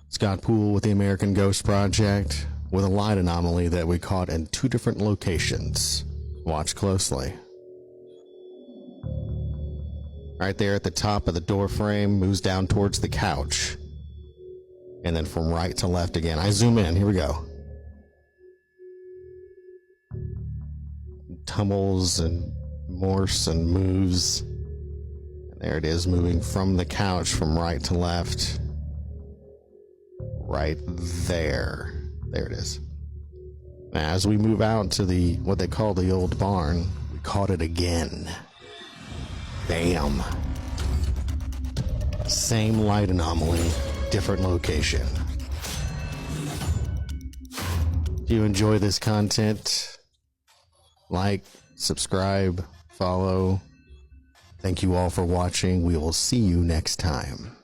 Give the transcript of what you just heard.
Scott Poole with the American Ghost Project with a light anomaly that we caught in 2 different locations. Watch closely. Right there at the top of the door frame, moves down towards the couch. And then from right to left again. I zoom in, here we go. Tumbles and morphs and moves. And there it is, moving from the couch from right to left. Right there. There it is. As we move out to the what they call the old barn, we caught it again. Bam. Same light anomaly, different location. If you enjoy this content, like, subscribe, follow. Thank you all for watching. We will see you next time.